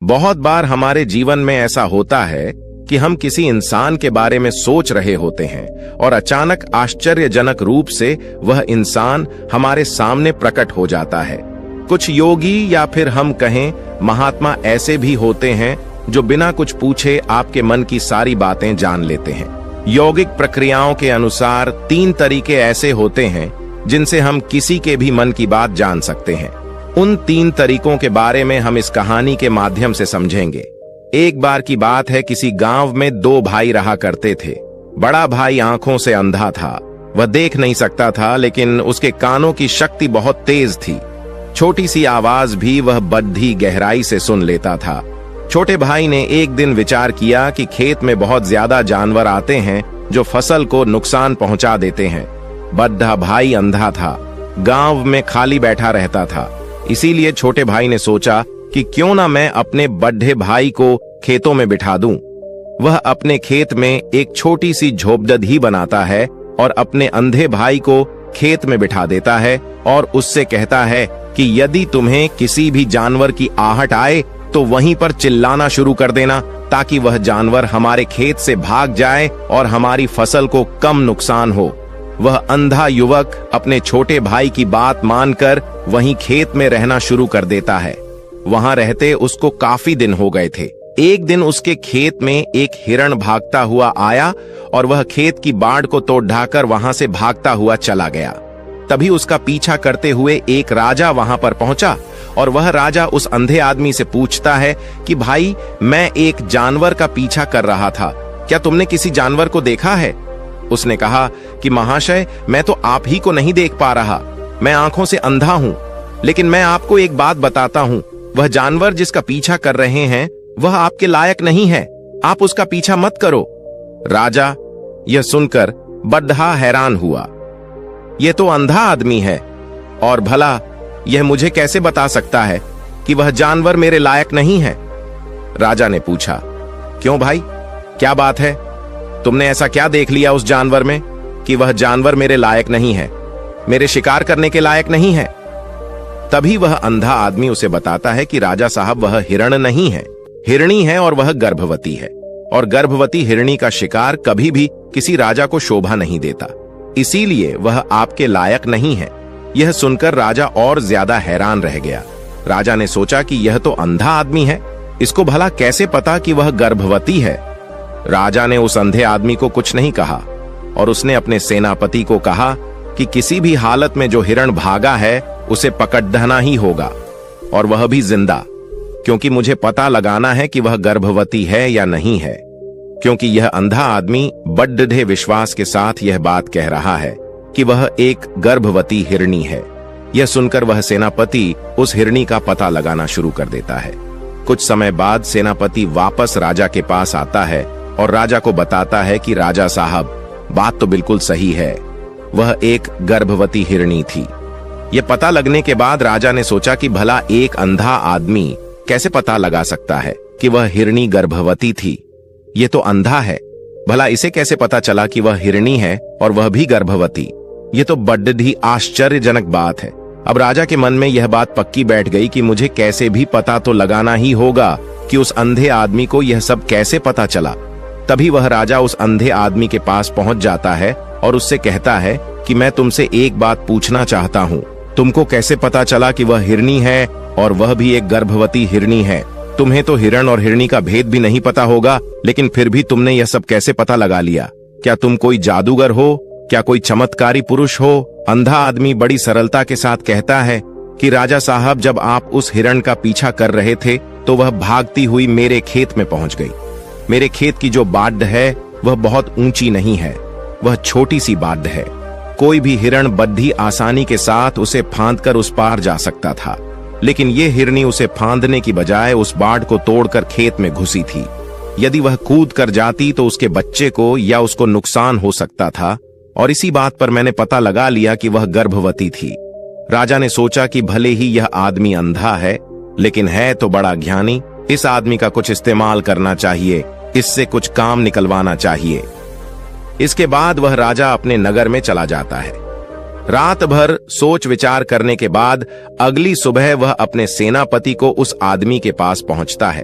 बहुत बार हमारे जीवन में ऐसा होता है कि हम किसी इंसान के बारे में सोच रहे होते हैं और अचानक आश्चर्यजनक रूप से वह इंसान हमारे सामने प्रकट हो जाता है। कुछ योगी या फिर हम कहें महात्मा ऐसे भी होते हैं जो बिना कुछ पूछे आपके मन की सारी बातें जान लेते हैं। यौगिक प्रक्रियाओं के अनुसार 3 तरीके ऐसे होते हैं जिनसे हम किसी के भी मन की बात जान सकते हैं। उन 3 तरीकों के बारे में हम इस कहानी के माध्यम से समझेंगे। एक बार की बात है, किसी गांव में 2 भाई रहा करते थे। बड़ा भाई आंखों से अंधा था, वह देख नहीं सकता था, लेकिन उसके कानों की शक्ति बहुत तेज थी। छोटी सी आवाज भी वह बड़ी गहराई से सुन लेता था। छोटे भाई ने एक दिन विचार किया कि खेत में बहुत ज्यादा जानवर आते हैं जो फसल को नुकसान पहुंचा देते हैं। बड़ा भाई अंधा था, गांव में खाली बैठा रहता था, इसीलिए छोटे भाई ने सोचा कि क्यों ना मैं अपने बड़े भाई को खेतों में बिठा दूं। वह अपने खेत में एक छोटी सी झोपड़ी बनाता है और अपने अंधे भाई को खेत में बिठा देता है और उससे कहता है कि यदि तुम्हें किसी भी जानवर की आहट आए तो वहीं पर चिल्लाना शुरू कर देना, ताकि वह जानवर हमारे खेत से भाग जाए और हमारी फसल को कम नुकसान हो। वह अंधा युवक अपने छोटे भाई की बात मानकर वहीं खेत में रहना शुरू कर देता है। वहां रहते उसको काफी दिन हो गए थे। एक दिन उसके खेत में एक हिरण भागता हुआ आया और वह खेत की बाड़ को तोड़ ढाकर वहां से भागता हुआ चला गया। तभी उसका पीछा करते हुए एक राजा वहां पर पहुंचा और वह राजा उस अंधे आदमी से पूछता है कि भाई, मैं एक जानवर का पीछा कर रहा था, क्या तुमने किसी जानवर को देखा है? उसने कहा कि महाशय, मैं तो आप ही को नहीं देख पा रहा, मैं आंखों से अंधा हूं, लेकिन मैं आपको एक बात बताता हूं, वह जानवर जिसका पीछा कर रहे हैं वह आपके लायक नहीं है, आप उसका पीछा मत करो। राजा यह सुनकर बड़ा हैरान हुआ। यह तो अंधा आदमी है और भला यह मुझे कैसे बता सकता है कि वह जानवर मेरे लायक नहीं है? राजा ने पूछा, क्यों भाई, क्या बात है? तुमने ऐसा क्या देख लिया उस जानवर में कि वह जानवर मेरे लायक नहीं है, मेरे शिकार करने के लायक नहीं है? तभी वह अंधा आदमी उसे बताता है कि राजा साहब, वह हिरण नहीं है, हिरणी है और वह गर्भवती है, और गर्भवती हिरणी का शिकार कभी भी किसी राजा को शोभा नहीं देता, इसीलिए वह आपके लायक नहीं है। यह सुनकर राजा और ज्यादा हैरान रह गया। राजा ने सोचा कि यह तो अंधा आदमी है, इसको भला कैसे पता कि वह गर्भवती है? राजा ने उस अंधे आदमी को कुछ नहीं कहा और उसने अपने सेनापति को कहा कि किसी भी हालत में जो हिरण भागा है उसे पकड़ना ही होगा, और वह भी जिंदा, क्योंकि मुझे पता लगाना है कि वह गर्भवती है या नहीं है। क्योंकि यह अंधा आदमी बड़े विश्वास के साथ यह बात कह रहा है कि वह एक गर्भवती हिरणी है। यह सुनकर वह सेनापति उस हिरणी का पता लगाना शुरू कर देता है। कुछ समय बाद सेनापति वापस राजा के पास आता है और राजा को बताता है कि राजा साहब, बात तो बिल्कुल सही है, वह एक गर्भवती हिरणी थी। यह पता लगने के बाद राजा ने सोचा कि भला एक अंधा आदमी कैसे पता लगा सकता है कि वह हिरणी गर्भवती थी? यह तो अंधा है, भला इसे कैसे पता चला कि वह हिरणी है और वह भी गर्भवती? यह तो बड़ी आश्चर्यजनक बात है। अब राजा के मन में यह बात पक्की बैठ गई कि मुझे कैसे भी पता तो लगाना ही होगा कि उस अंधे आदमी को यह सब कैसे पता चला। तभी वह राजा उस अंधे आदमी के पास पहुंच जाता है और उससे कहता है कि मैं तुमसे एक बात पूछना चाहता हूं, तुमको कैसे पता चला कि वह हिरणी है और वह भी एक गर्भवती हिरणी है? तुम्हें तो हिरण और हिरणी का भेद भी नहीं पता होगा, लेकिन फिर भी तुमने यह सब कैसे पता लगा लिया? क्या तुम कोई जादूगर हो? क्या कोई चमत्कारी पुरुष हो? अंधा आदमी बड़ी सरलता के साथ कहता है कि राजा साहब, जब आप उस हिरण का पीछा कर रहे थे तो वह भागती हुई मेरे खेत में पहुंच गई। मेरे खेत की जो बाढ़ है वह बहुत ऊंची नहीं है, वह छोटी सी बाढ़ है। कोई भी हिरण बड़ी आसानी के साथ उसे फांदकर उस पार जा सकता था, लेकिन ये हिरणी उसे फांदने की बजाय उस बाढ़ को तोड़कर खेत में घुसी थी। यदि वह कूद कर जाती तो उसके बच्चे को या उसको नुकसान हो सकता था, और इसी बात पर मैंने पता लगा लिया कि वह गर्भवती थी। राजा ने सोचा कि भले ही यह आदमी अंधा है, लेकिन है तो बड़ा ज्ञानी, इस आदमी का कुछ इस्तेमाल करना चाहिए, इससे कुछ काम निकलवाना चाहिए। इसके बाद वह राजा अपने नगर में चला जाता है। रात भर सोच विचार करने के बाद अगली सुबह वह अपने सेनापति को उस आदमी के पास पहुंचता है।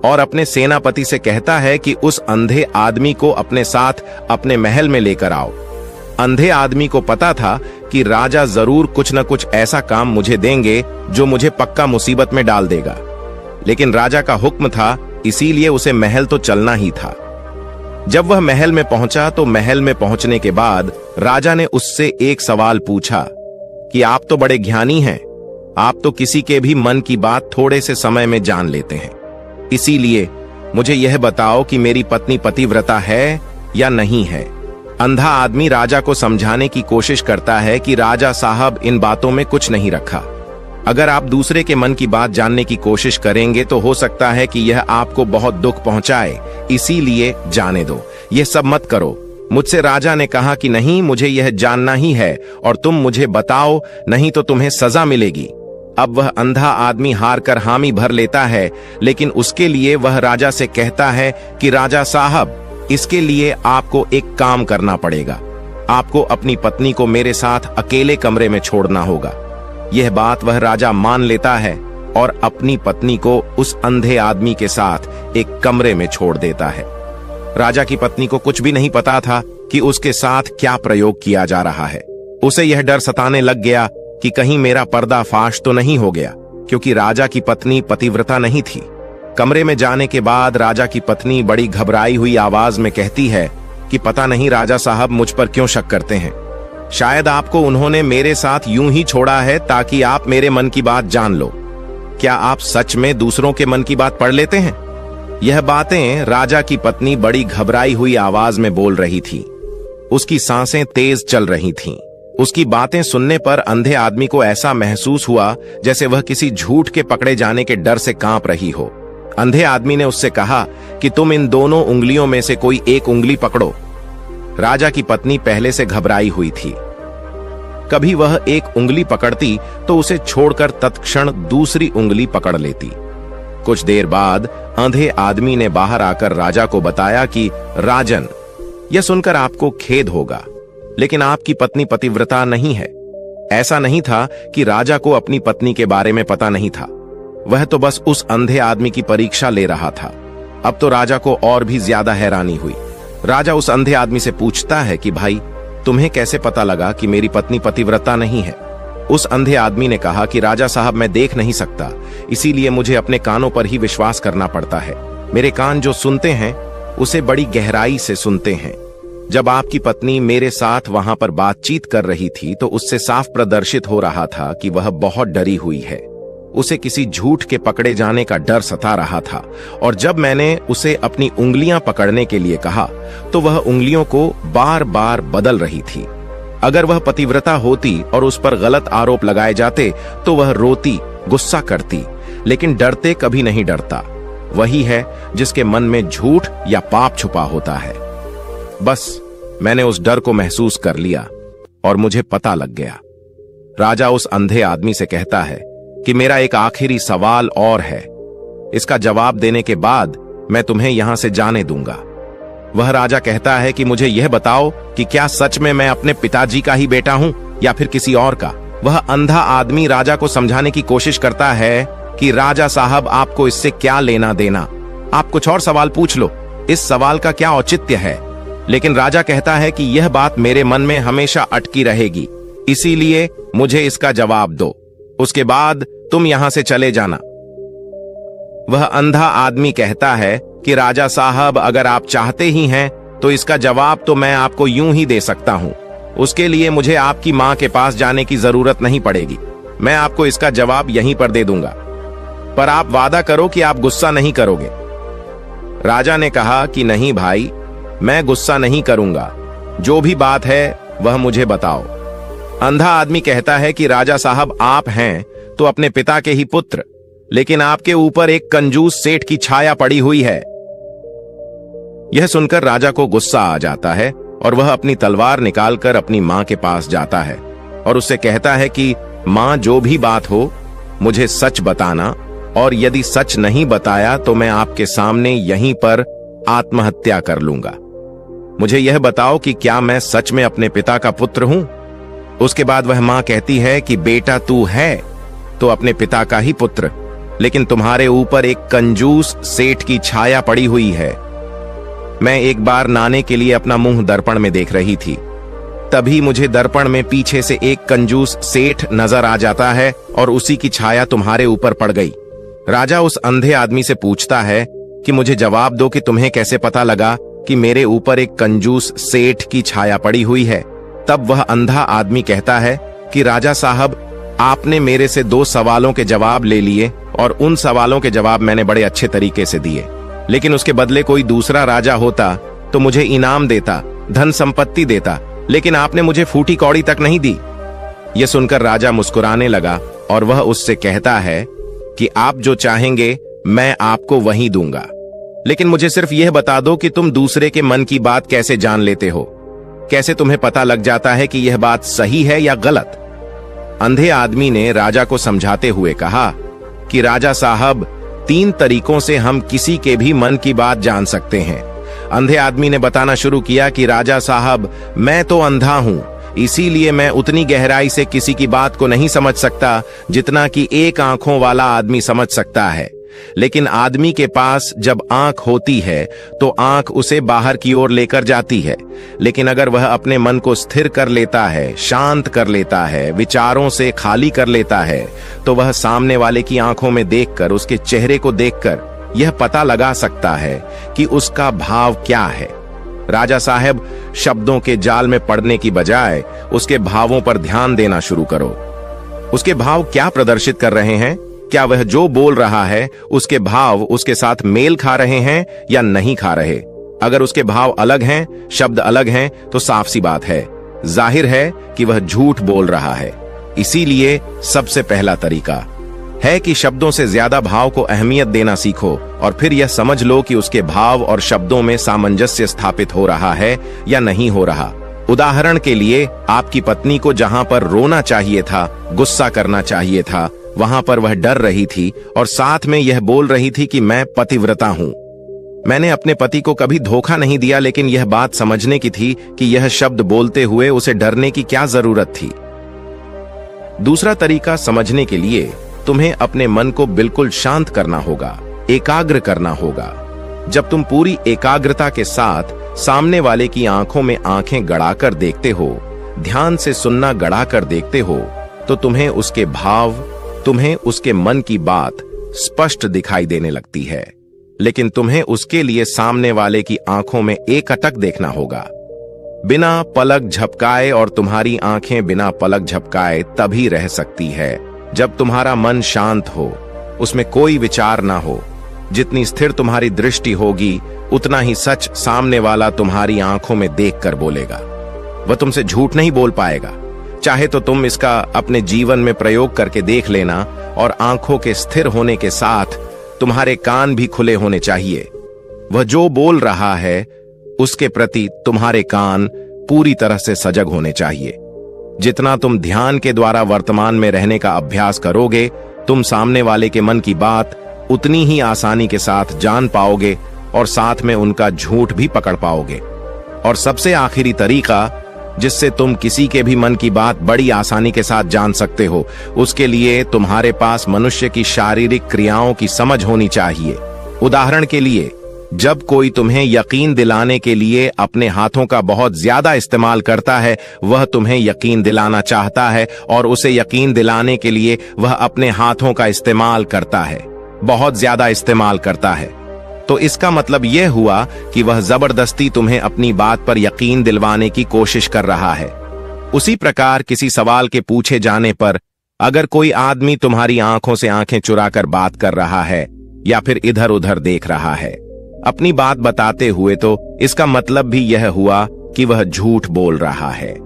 और अपने सेनापति से कहता है कि उस अंधे आदमी को अपने साथ अपने महल में लेकर आओ। अंधे आदमी को पता था कि राजा जरूर कुछ न कुछ ऐसा काम मुझे देंगे जो मुझे पक्का मुसीबत में डाल देगा, लेकिन राजा का हुक्म था, इसीलिए उसे महल तो चलना ही था। जब वह महल में पहुंचा तो महल में पहुंचने के बाद राजा ने उससे एक सवाल पूछा कि आप तो बड़े ज्ञानी हैं, आप तो किसी के भी मन की बात थोड़े से समय में जान लेते हैं, इसीलिए मुझे यह बताओ कि मेरी पत्नी पतिव्रता है या नहीं है। अंधा आदमी राजा को समझाने की कोशिश करता है कि राजा साहब, इन बातों में कुछ नहीं रखा। अगर आप दूसरे के मन की बात जानने की कोशिश करेंगे तो हो सकता है कि यह आपको बहुत दुख पहुंचाए, इसीलिए जाने दो, यह सब मत करो। मुझसे राजा ने कहा कि नहीं, मुझे यह जानना ही है और तुम मुझे बताओ, नहीं तो तुम्हें सजा मिलेगी। अब वह अंधा आदमी हार कर हामी भर लेता है, लेकिन उसके लिए वह राजा से कहता है कि राजा साहब, इसके लिए आपको एक काम करना पड़ेगा, आपको अपनी पत्नी को मेरे साथ अकेले कमरे में छोड़ना होगा। यह बात वह राजा मान लेता है और अपनी पत्नी को उस अंधे आदमी के साथ एक कमरे में छोड़ देता है। राजा की पत्नी को कुछ भी नहीं पता था कि उसके साथ क्या प्रयोग किया जा रहा है। उसे यह डर सताने लग गया कि कहीं मेरा पर्दाफाश तो नहीं हो गया, क्योंकि राजा की पत्नी पतिव्रता नहीं थी। कमरे में जाने के बाद राजा की पत्नी बड़ी घबराई हुई आवाज में कहती है कि पता नहीं राजा साहब मुझ पर क्यों शक करते हैं। शायद आपको उन्होंने मेरे साथ यूं ही छोड़ा है ताकि आप मेरे मन की बात जान लो। क्या आप सच में दूसरों के मन की बात पढ़ लेते हैं? यह बातें राजा की पत्नी बड़ी घबराई हुई आवाज में बोल रही थी। उसकी सांसें तेज चल रही थीं। उसकी बातें सुनने पर अंधे आदमी को ऐसा महसूस हुआ जैसे वह किसी झूठ के पकड़े जाने के डर से कांप रही हो। अंधे आदमी ने उससे कहा कि तुम इन दोनों उंगलियों में से कोई एक उंगली पकड़ो। राजा की पत्नी पहले से घबराई हुई थी। कभी वह एक उंगली पकड़ती तो उसे छोड़कर तत्क्षण दूसरी उंगली पकड़ लेती। कुछ देर बाद अंधे आदमी ने बाहर आकर राजा को बताया कि राजन, यह सुनकर आपको खेद होगा, लेकिन आपकी पत्नी पतिव्रता नहीं है। ऐसा नहीं था कि राजा को अपनी पत्नी के बारे में पता नहीं था, वह तो बस उस अंधे आदमी की परीक्षा ले रहा था। अब तो राजा को और भी ज्यादा हैरानी हुई। राजा उस अंधे आदमी से पूछता है कि भाई, तुम्हें कैसे पता लगा कि मेरी पत्नी पतिव्रता नहीं है? उस अंधे आदमी ने कहा कि राजा साहब, मैं देख नहीं सकता, इसीलिए मुझे अपने कानों पर ही विश्वास करना पड़ता है। मेरे कान जो सुनते हैं उसे बड़ी गहराई से सुनते हैं। जब आपकी पत्नी मेरे साथ वहां पर बातचीत कर रही थी तो उससे साफ प्रदर्शित हो रहा था कि वह बहुत डरी हुई है। उसे किसी झूठ के पकड़े जाने का डर सता रहा था, और जब मैंने उसे अपनी उंगलियां पकड़ने के लिए कहा तो वह उंगलियों को बार बार बदल रही थी। अगर वह पतिव्रता होती और उस पर गलत आरोप लगाए जाते तो वह रोती, गुस्सा करती, लेकिन डरते कभी नहीं डरता। वही है जिसके मन में झूठ या पाप छुपा होता है। बस मैंने उस डर को महसूस कर लिया और मुझे पता लग गया। राजा उस अंधे आदमी से कहता है कि मेरा एक आखिरी सवाल और है, इसका जवाब देने के बाद मैं तुम्हें यहां से जाने दूंगा। वह राजा कहता है कि मुझे यह बताओ कि क्या सच में मैं अपने पिताजी का ही बेटा हूं या फिर किसी और का? वह अंधा आदमी राजा को समझाने की कोशिश करता है कि राजा साहब, आपको इससे क्या लेना देना, आप कुछ और सवाल पूछ लो, इस सवाल का क्या औचित्य है? लेकिन राजा कहता है कि यह बात मेरे मन में हमेशा अटकी रहेगी, इसीलिए मुझे इसका जवाब दो, उसके बाद तुम यहां से चले जाना। वह अंधा आदमी कहता है कि राजा साहब, अगर आप चाहते ही हैं तो इसका जवाब तो मैं आपको यूं ही दे सकता हूं। उसके लिए मुझे आपकी मां के पास जाने की जरूरत नहीं पड़ेगी। मैं आपको इसका जवाब यहीं पर दे दूंगा, पर आप वादा करो कि आप गुस्सा नहीं करोगे। राजा ने कहा कि नहीं भाई, मैं गुस्सा नहीं करूंगा, जो भी बात है वह मुझे बताओ। अंधा आदमी कहता है कि राजा साहब, आप हैं तो अपने पिता के ही पुत्र, लेकिन आपके ऊपर एक कंजूस सेठ की छाया पड़ी हुई है। यह सुनकर राजा को गुस्सा आ जाता है और वह अपनी तलवार निकालकर अपनी मां के पास जाता है और उससे कहता है कि मां, जो भी बात हो मुझे सच बताना, और यदि सच नहीं बताया तो मैं आपके सामने यहीं पर आत्महत्या कर लूंगा। मुझे यह बताओ कि क्या मैं सच में अपने पिता का पुत्र हूं? उसके बाद वह मां कहती है कि बेटा, तू है तो अपने पिता का ही पुत्र, लेकिन तुम्हारे ऊपर एक कंजूस सेठ की छाया पड़ी हुई है। मैं एक बार नहाने के लिए अपना मुंह दर्पण में देख रही थी, तभी मुझे दर्पण में पीछे से एक कंजूस सेठ नजर आ जाता है और उसी की छाया तुम्हारे ऊपर पड़ गई। राजा उस अंधे आदमी से पूछता है कि मुझे जवाब दो कि तुम्हें कैसे पता लगा कि मेरे ऊपर एक कंजूस सेठ की छाया पड़ी हुई है। तब वह अंधा आदमी कहता है कि राजा साहब, आपने मेरे से 2 सवालों के जवाब ले लिए और उन सवालों के जवाब मैंने बड़े अच्छे तरीके से दिए, लेकिन उसके बदले कोई दूसरा राजा होता तो मुझे इनाम देता, धन संपत्ति देता, लेकिन आपने मुझे फूटी कौड़ी तक नहीं दी। यह सुनकर राजा मुस्कुराने लगा और वह उससे कहता है कि आप जो चाहेंगे मैं आपको वही दूंगा, लेकिन मुझे सिर्फ यह बता दो कि तुम दूसरे के मन की बात कैसे जान लेते हो, कैसे तुम्हें पता लग जाता है कि यह बात सही है या गलत। अंधे आदमी ने राजा को समझाते हुए कहा कि राजा साहब, 3 तरीकों से हम किसी के भी मन की बात जान सकते हैं। अंधे आदमी ने बताना शुरू किया कि राजा साहब, मैं तो अंधा हूं, इसीलिए मैं उतनी गहराई से किसी की बात को नहीं समझ सकता जितना कि एक आंखों वाला आदमी समझ सकता है। लेकिन आदमी के पास जब आंख होती है तो आंख उसे बाहर की ओर लेकर जाती है, लेकिन अगर वह अपने मन को स्थिर कर लेता है, शांत कर लेता है, विचारों से खाली कर लेता है, तो वह सामने वाले की आंखों में देखकर, उसके चेहरे को देखकर यह पता लगा सकता है कि उसका भाव क्या है। राजा साहब, शब्दों के जाल में पड़ने की बजाय उसके भावों पर ध्यान देना शुरू करो। उसके भाव क्या प्रदर्शित कर रहे हैं? क्या वह जो बोल रहा है उसके भाव उसके साथ मेल खा रहे हैं या नहीं खा रहे? अगर उसके भाव अलग हैं, शब्द अलग हैं, तो साफ सी बात है, जाहिर है कि वह झूठ बोल रहा है। इसीलिए सबसे पहला तरीका है कि शब्दों से ज्यादा भाव को अहमियत देना सीखो और फिर यह समझ लो कि उसके भाव और शब्दों में सामंजस्य स्थापित हो रहा है या नहीं हो रहा। उदाहरण के लिए, आपकी पत्नी को जहां पर रोना चाहिए था, गुस्सा करना चाहिए था, वहां पर वह डर रही थी और साथ में यह बोल रही थी कि मैं पतिव्रता हूं। मैंने अपने पति को कभी धोखा नहीं दिया, लेकिन यह बात समझने की थी कि यह शब्द बोलते हुए उसे डरने की क्या जरूरत थी। दूसरा तरीका समझने के लिए तुम्हें अपने मन को बिल्कुल शांत करना होगा, एकाग्र करना होगा। जब तुम पूरी एकाग्रता के साथ सामने वाले की आंखों में आंखें गड़ाकर देखते हो, ध्यान से सुनना गड़ाकर देखते हो, तो तुम्हें उसके भाव, तुम्हें उसके मन की बात स्पष्ट दिखाई देने लगती है। लेकिन तुम्हें उसके लिए सामने वाले की आंखों में एकटक देखना होगा, बिना पलक झपकाए, और तुम्हारी आंखें बिना पलक झपकाए तभी रह सकती है जब तुम्हारा मन शांत हो, उसमें कोई विचार ना हो। जितनी स्थिर तुम्हारी दृष्टि होगी, उतना ही सच सामने वाला तुम्हारी आंखों में देखकर बोलेगा। वह तुमसे झूठ नहीं बोल पाएगा। चाहे तो तुम इसका अपने जीवन में प्रयोग करके देख लेना, और आंखों के स्थिर होने के साथ तुम्हारे कान भी खुले होने चाहिए। वह जो बोल रहा है उसके प्रति तुम्हारे कान पूरी तरह से सजग होने चाहिए। जितना तुम ध्यान के द्वारा वर्तमान में रहने का अभ्यास करोगे, तुम सामने वाले के मन की बात उतनी ही आसानी के साथ जान पाओगे और साथ में उनका झूठ भी पकड़ पाओगे। और सबसे आखिरी तरीका जिससे तुम किसी के भी मन की बात बड़ी आसानी के साथ जान सकते हो, उसके लिए तुम्हारे पास मनुष्य की शारीरिक क्रियाओं की समझ होनी चाहिए। उदाहरण के लिए, जब कोई तुम्हें यकीन दिलाने के लिए अपने हाथों का बहुत ज्यादा इस्तेमाल करता है, वह तुम्हें यकीन दिलाना चाहता है और उसे यकीन दिलाने के लिए वह अपने हाथों का इस्तेमाल करता है, बहुत ज्यादा इस्तेमाल करता है। तो इसका मतलब यह हुआ कि वह जबरदस्ती तुम्हें अपनी बात पर यकीन दिलवाने की कोशिश कर रहा है। उसी प्रकार किसी सवाल के पूछे जाने पर अगर कोई आदमी तुम्हारी आंखों से आंखें चुराकर बात कर रहा है या फिर इधर उधर देख रहा है अपनी बात बताते हुए, तो इसका मतलब भी यह हुआ कि वह झूठ बोल रहा है।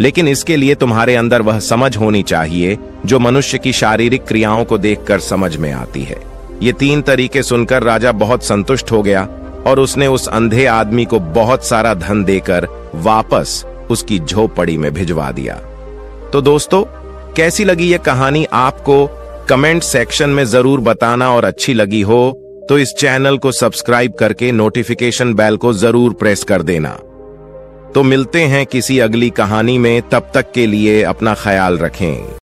लेकिन इसके लिए तुम्हारे अंदर वह समझ होनी चाहिए जो मनुष्य की शारीरिक क्रियाओं को देखकर समझ में आती है। ये 3 तरीके सुनकर राजा बहुत संतुष्ट हो गया और उसने उस अंधे आदमी को बहुत सारा धन देकर वापस उसकी झोपड़ी में भिजवा दिया। तो दोस्तों, कैसी लगी यह कहानी आपको कमेंट सेक्शन में जरूर बताना, और अच्छी लगी हो तो इस चैनल को सब्सक्राइब करके नोटिफिकेशन बेल को जरूर प्रेस कर देना। तो मिलते हैं किसी अगली कहानी में, तब तक के लिए अपना ख्याल रखें।